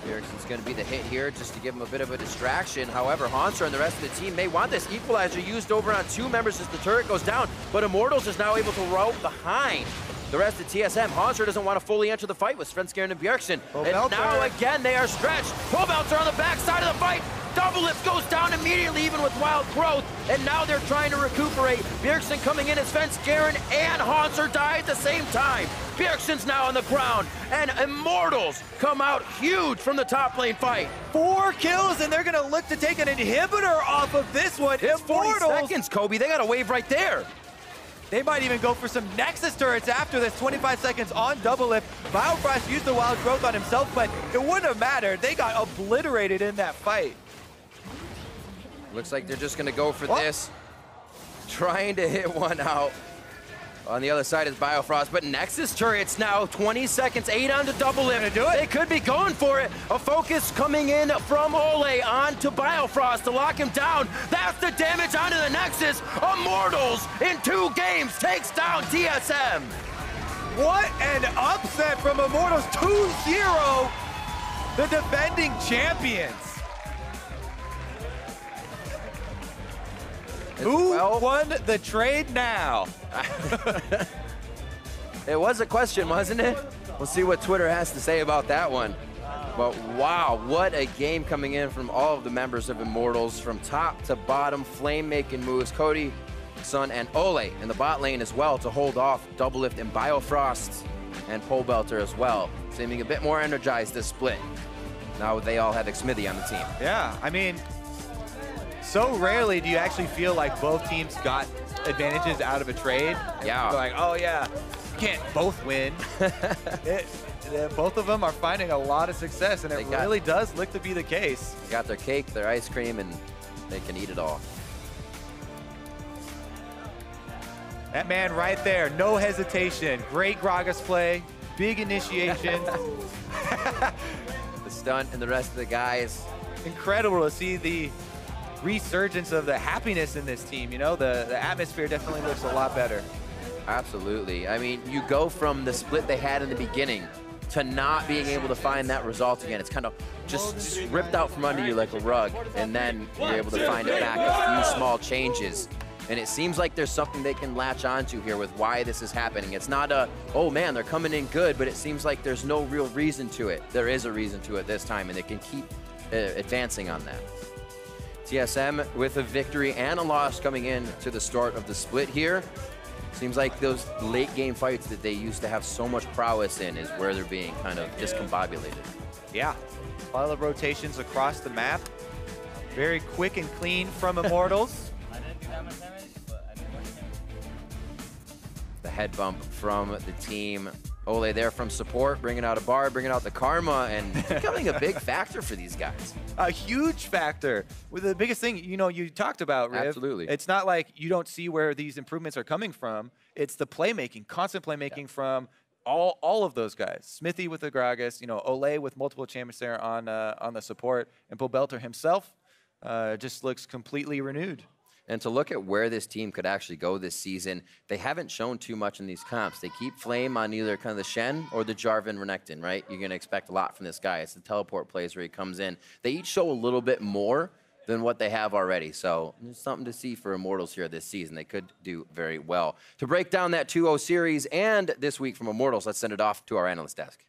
Bjergsen's going to be the hit here just to give him a bit of a distraction. However, Hauntzer and the rest of the team may want this equalizer used over on 2 members as the turret goes down, but Immortals is now able to roam behind the rest of TSM. Hauntzer doesn't want to fully enter the fight with Svenskeren and Bjergsen. And now again they are stretched. Pobelter on the back side of the fight. DoubleLift goes down immediately, even with wild growth, and now they're trying to recuperate. Bjergsen coming in as Svenskeren and Hauntzer die at the same time. Bjergsen's now on the ground, and Immortals come out huge from the top lane fight.
4 kills, and they're gonna look to take an inhibitor off of this one.
It's 40
Immortals.
seconds, Kobe. They got a wave right there.
They might even go for some Nexus turrets after this. 25 seconds on DoubleLift. Biofrost used the wild growth on himself, but it wouldn't have mattered. They got obliterated in that fight.
Looks like they're just gonna go for this. Trying to hit one out. On the other side is Biofrost, but Nexus turrets now, 20 seconds, 8 on to DoubleLift.
Do it.
They could be going for it. A focus coming in from Olleh onto Biofrost to lock him down. That's the damage onto the Nexus. Immortals in 2 games takes down TSM.
What an upset from Immortals, 2-0, the defending champions. Who won the trade now?
It was a question, wasn't it? We'll see what Twitter has to say about that one. But wow, what a game coming in from all of the members of Immortals, from top to bottom, flame-making moves. Cody Sun and Olleh in the bot lane as well to hold off DoubleLift and Biofrost and Pobelter as well, seeming a bit more energized this split. Now they all have Xmithie on the team.
Yeah, I mean, so rarely do you actually feel like both teams got advantages out of a trade.
Yeah.
You're like, oh yeah, can't both win. Both of them are finding a lot of success, and it really does look to be the case.
They got their cake, their ice cream, and they can eat it all.
That man right there, no hesitation. Great Gragas play, big initiation.
The stunt and the rest of the guys.
Incredible to see the resurgence of the happiness in this team. You know, the atmosphere definitely looks a lot better.
Absolutely. I mean, you go from the split they had in the beginning to not being able to find that result again. It's kind of just ripped out from under you like a rug, and then you're able to find it back, a few small changes. And it seems like there's something they can latch onto here with why this is happening. It's not a, oh man, they're coming in good, but it seems like there's no real reason to it. There is a reason to it this time, and they can keep advancing on that. TSM with a victory and a loss coming in to the start of the split here. Seems like those late game fights that they used to have so much prowess in is where they're being kind of discombobulated.
Yeah, a lot of rotations across the map. Very quick and clean from Immortals.
The head bump from the team. Olleh there from support, bringing out a bar, bringing out the karma, and becoming a big factor for these guys.
A huge factor. With the biggest thing, you know, you talked about, Riv.
Absolutely.
It's not like you don't see where these improvements are coming from. It's the playmaking, constant playmaking from all of those guys. Xmithie with the Gragas, you know, Olleh with multiple champions there on the support, and Pobelter himself just looks completely renewed.
And to look at where this team could actually go this season, they haven't shown too much in these comps. They keep Flame on either kind of the Shen or the Jarvan Renekton, right? You're going to expect a lot from this guy. It's the teleport plays where he comes in. They each show a little bit more than what they have already. So there's something to see for Immortals here this season. They could do very well. To break down that 2-0 series and this week from Immortals, let's send it off to our analyst desk.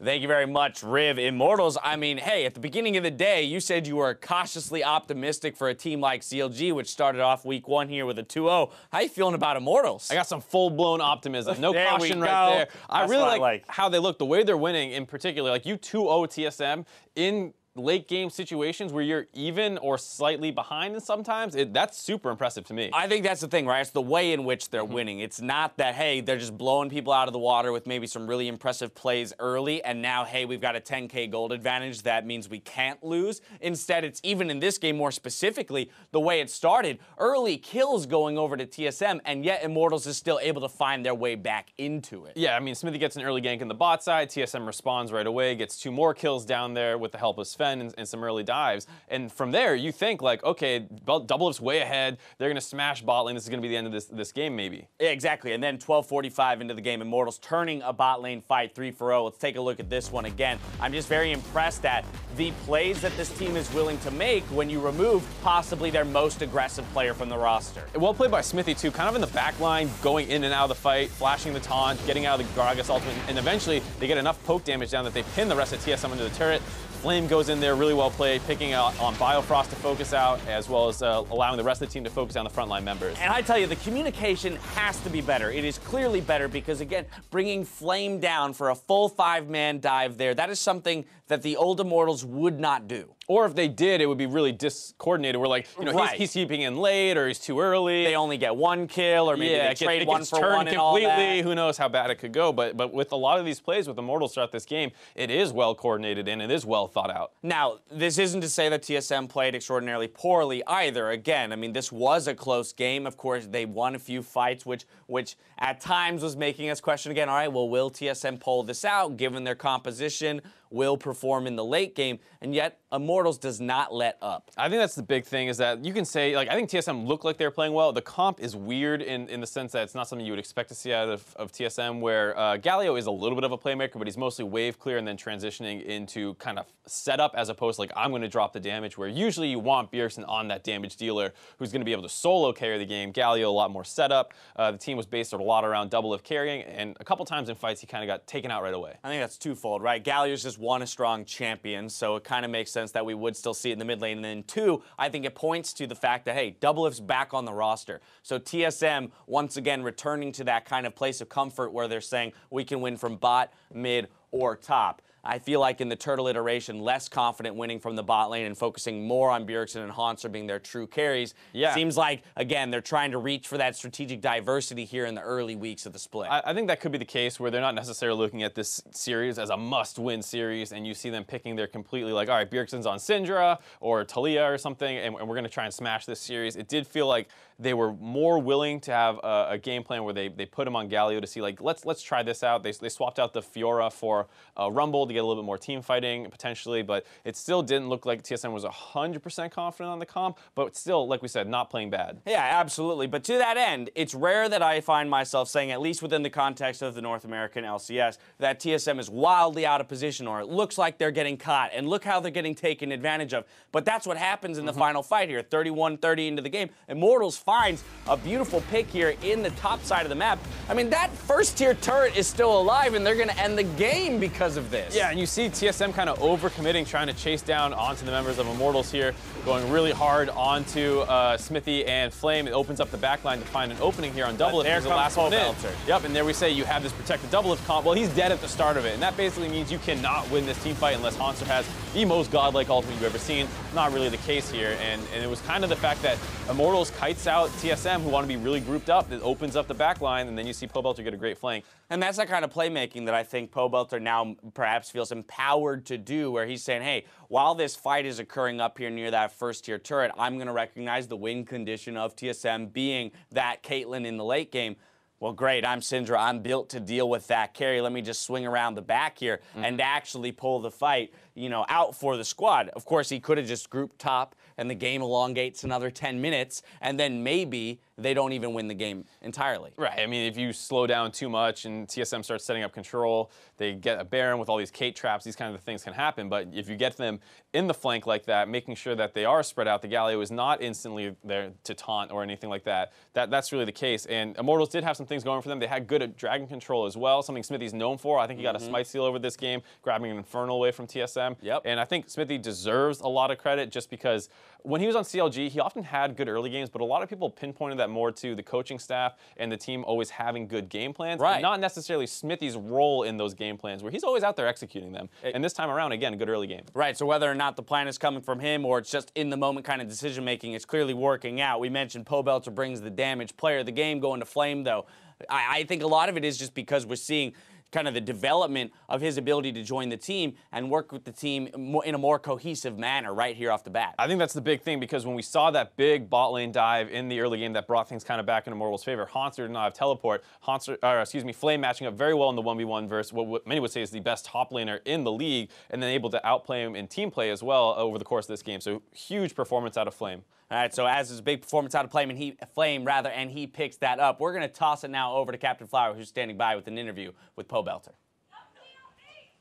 Thank you very much, Riv. Immortals, I mean, hey, at the beginning of the day, you said you were cautiously optimistic for a team like CLG, which started off week 1 here with a 2-0. How you feeling about Immortals?
I got some full-blown optimism. No
there
caution right there. I really like how they look, the way they're winning in particular. Like, you 2-0 TSM in late game situations where you're even or slightly behind sometimes, that's super impressive to me.
I think that's the thing, right? It's the way in which they're winning. It's not that, hey, they're just blowing people out of the water with maybe some really impressive plays early, and now, hey, we've got a 10K gold advantage. That means we can't lose. Instead, it's even in this game more specifically, the way it started, early kills going over to TSM, and yet Immortals is still able to find their way back into it.
Yeah, I mean, Xmithie gets an early gank in the bot side, TSM responds right away, gets 2 more kills down there with the help of Sven and some early dives. And from there, you think like, okay, DoubleLift's way ahead. They're going to smash bot lane. This is going to be the end of this game, maybe.
Yeah, exactly. And then 12:45 into the game, Immortals turning a bot lane fight 3-0. Let's take a look at this one again. I'm just very impressed at the plays that this team is willing to make when you remove possibly their most aggressive player from the roster.
Well played by Xmithie too, kind of in the back line, going in and out of the fight, flashing the taunt, getting out of the Gragas ultimate, and eventually they get enough poke damage down that they pin the rest of TSM into the turret. Flame goes in there, really well played, picking out on Biofrost to focus out, as well as allowing the rest of the team to focus on the frontline members.
And I tell you, the communication has to be better. It is clearly better because, again, bringing Flame down for a full 5-man dive there, that is something that the old Immortals would not do.
Or if they did, it would be really discoordinated. We're like, you know,
Right.
he's keeping in late, or he's too early.
They only get 1 kill, or maybe they trade 1 for 1 and all that.
Who knows how bad it could go? But with a lot of these plays with Immortals throughout this game, it is well coordinated and it is well thought out.
Now, this isn't to say that TSM played extraordinarily poorly either. Again, I mean, this was a close game. Of course, they won a few fights, which at times was making us question again, all right, well, will TSM pull this out given their composition? Will perform in the late game, and yet Immortals does not let up.
I think that's the big thing, is that you can say, like, I think TSM looked like they were playing well. The comp is weird in the sense that it's not something you would expect to see out of TSM, where Galio is a little bit of a playmaker, but he's mostly wave clear and then transitioning into kind of setup, as opposed to like, I'm going to drop the damage, where usually you want Bjergsen on that damage dealer who's going to be able to solo carry the game. Galio a lot more setup. The team was based a lot around DoubleLift carrying, and a couple times in fights he kind of got taken out right away.
I think that's twofold, right? Galio's just one, a strong champion, so it kind of makes sense that we would still see it in the mid lane. And then 2, I think it points to the fact that, hey, DoubleLift's back on the roster. So TSM, once again, returning to that kind of place of comfort where they're saying we can win from bot, mid, or top. I feel like in the Turtle iteration, less confident winning from the bot lane and focusing more on Bjergsen and Hauntzer being their true carries.
Yeah.
Seems like, again, they're trying to reach for that strategic diversity here in the early weeks of the split.
I think that could be the case, where they're not necessarily looking at this series as a must-win series, and you see them picking their completely like, all right, Bjergsen's on Syndra or Talia or something, and we're going to try and smash this series. It did feel like they were more willing to have a game plan where they put him on Galio to see, like, let's try this out. They swapped out the Fiora for Rumble to get a little bit more team fighting potentially, but it still didn't look like TSM was 100% confident on the comp, but still, like we said, not playing bad.
Yeah, absolutely. But to that end, it's rare that I find myself saying, at least within the context of the North American LCS, that TSM is wildly out of position, or it looks like they're getting caught, and look how they're getting taken advantage of. But that's what happens in the final fight here, 31-30 into the game. Immortals finds a beautiful pick here in the top side of the map. I mean, that first-tier turret is still alive, and they're going to end the game because of this.
Yeah, and you see TSM kind of overcommitting, trying to chase down onto the members of Immortals here, going really hard onto Xmithie and Flame. It opens up the backline to find an opening here on DoubleLift.
There comes Pobelter.
Yep, and there we say you have this protected DoubleLift comp. Well, he's dead at the start of it, and that basically means you cannot win this team fight unless Hauntzer has the most godlike ultimate you've ever seen. Not really the case here, and it was kind of the fact that Immortals kites out TSM, who want to be really grouped up. It opens up the backline, and then you see Pobelter get a great flank.
And that's the kind of playmaking that I think Pobelter now perhaps feels empowered to do, where he's saying, hey, while this fight is occurring up here near that first-tier turret, I'm going to recognize the win condition of TSM being that Caitlyn in the late game. Well, great, I'm Syndra. I'm built to deal with that carry. Let me just swing around the back here and actually pull the fight, you know, out for the squad. Of course, he could have just grouped top and the game elongates another 10 minutes, and then maybe they don't even win the game entirely.
Right, I mean, if you slow down too much and TSM starts setting up control, they get a Baron with all these Kate traps, these kind of things can happen, but if you get them in the flank like that, making sure that they are spread out, the Galio is not instantly there to taunt or anything like that, that's really the case. And Immortals did have some things going for them. They had good dragon control as well, something Xmithie's known for. I think he got a smite steal over this game, grabbing an Infernal away from TSM.
Yep.
And I think Xmithie deserves a lot of credit just because when he was on CLG, he often had good early games, but a lot of people pinpointed that more to the coaching staff and the team always having good game plans,
right,
and not necessarily Xmithie's role in those game plans, where he's always out there executing them. And this time around, again, good early game. Right,
so whether or not the plan is coming from him or it's just in the moment kind of decision making, it's clearly working out. We mentioned Pobelter brings the damage player of the game going to Flame, though. I think a lot of it is just because we're seeing kind of the development of his ability to join the team and work with the team in a more cohesive manner right here off the bat.
I think that's the big thing, because when we saw that big bot lane dive in the early game that brought things kind of back in Immortals' favor, Hauntzer did not have teleport. Flame matching up very well in the 1v1 versus what many would say is the best top laner in the league, and then able to outplay him in team play as well over the course of this game. So huge performance out of Flame.
All right, so as his big performance out of Flame, and he picks that up, we're going to toss it now over to Captain Flower, who's standing by with an interview with Pobelter.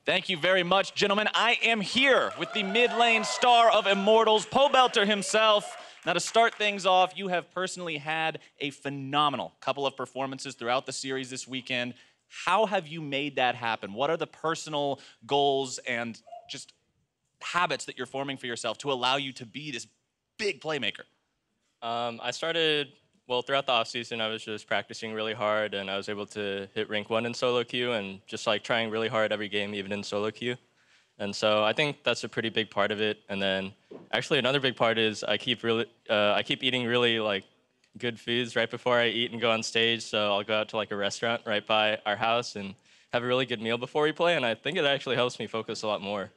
Thank you very much, gentlemen. I am here with the mid lane star of Immortals, Pobelter himself. Now, to start things off, you have personally had a phenomenal couple of performances throughout the series this weekend. How have you made that happen? What are the personal goals and just habits that you're forming for yourself to allow you to be this big playmaker?
I started, well, throughout the offseason, I was just practicing really hard, and I was able to hit rank 1 in solo queue and just like trying really hard every game, even in solo queue. And so I think that's a pretty big part of it. And then actually another big part is I keep eating really like good foods right before I eat and go on stage. So I'll go out to like a restaurant right by our house and have a really good meal before we play. And I think it actually helps me focus a lot more.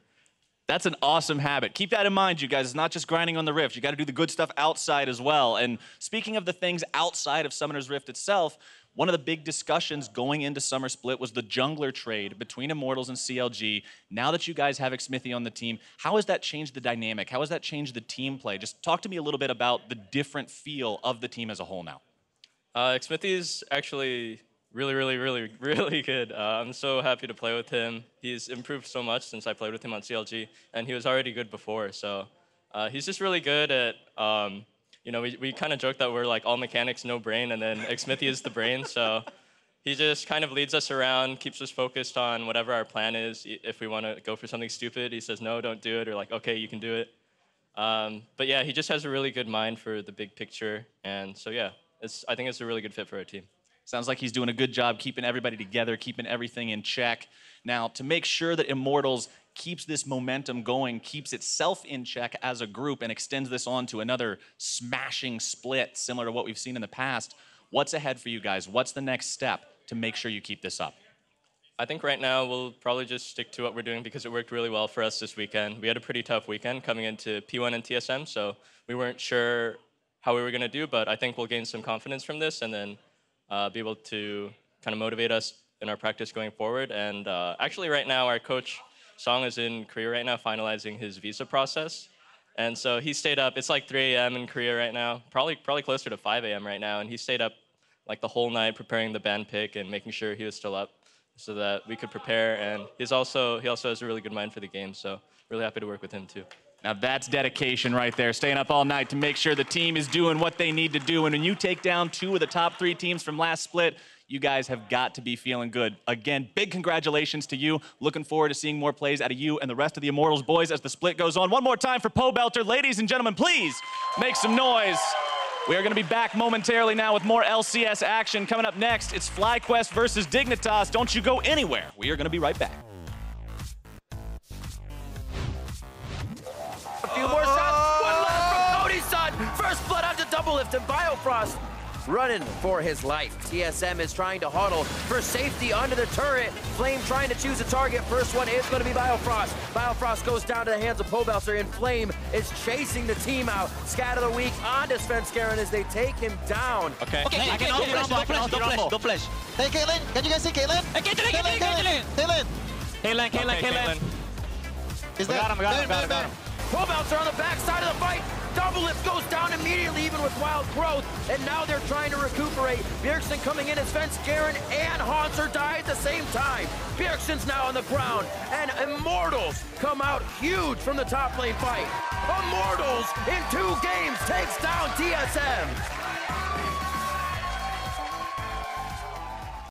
That's an awesome habit. Keep that in mind, you guys. It's not just grinding on the Rift. You got to do the good stuff outside as well. And speaking of the things outside of Summoner's Rift itself, one of the big discussions going into Summer Split was the jungler trade between Immortals and CLG. Now that you guys have Xmithie on the team, how has that changed the dynamic? How has that changed the team play? Just talk to me a little bit about the different feel of the team as a whole now.
Xmithie is actually really good. I'm so happy to play with him. He's improved so much since I played with him on CLG, and he was already good before. So he's just really good at, you know, we kind of joke that we're like all mechanics, no brain, and then Xmithie is the brain. So he just kind of leads us around, keeps us focused on whatever our plan is. If we want to go for something stupid, he says, no, don't do it, or like, okay, you can do it. But yeah, he just has a really good mind for the big picture. And so yeah, I think it's a really good fit for our team.
Sounds like he's doing a good job keeping everybody together, keeping everything in check. Now, to make sure that Immortals keeps this momentum going, keeps itself in check as a group, and extends this on to another smashing split similar to what we've seen in the past, what's ahead for you guys? What's the next step to make sure you keep this up?
I think right now we'll probably just stick to what we're doing because it worked really well for us this weekend. We had a pretty tough weekend coming into P1 and TSM, so we weren't sure how we were going to do, but I think we'll gain some confidence from this and then be able to kind of motivate us in our practice going forward. And actually right now our coach Song is in Korea right now finalizing his visa process. And so he stayed up, it's like 3 a.m. in Korea right now, probably closer to 5 a.m. right now. And he stayed up like the whole night preparing the band pick and making sure he was still up so that we could prepare. And he also has a really good mind for the game. So really happy to work with him too.
Now that's dedication right there, staying up all night to make sure the team is doing what they need to do. And when you take down 2 of the top 3 teams from last split, you guys have got to be feeling good. Again, big congratulations to you. Looking forward to seeing more plays out of you and the rest of the Immortals boys as the split goes on. One more time for Pobelter. Ladies and gentlemen, please make some noise. We are going to be back momentarily now with more LCS action. Coming up next, it's FlyQuest versus Dignitas. Don't you go anywhere. We are going to be right back.
A few more shots. One left from Cody Sun. First blood onto DoubleLift and Biofrost running for his life. TSM is trying to huddle for safety under the turret. Flame trying to choose a target. First one is going to be Biofrost. Biofrost goes down to the hands of Pobelter, and Flame is chasing the team out. Scat of the week onto Svenskeren as they take him down.
Okay.
I can don't flash. Hey, Caitlyn, can you guys see Caitlyn?
Caitlyn.
Is that?
We got him.
Pobelter on the backside of the fight. DoubleLift goes down immediately, even with wild growth, and now they're trying to recuperate. Bjergsen coming in as Svenskeren and Hauntzer die at the same time. Bjergsen's now on the ground, and Immortals come out huge from the top lane fight. Immortals in 2 games takes down TSM.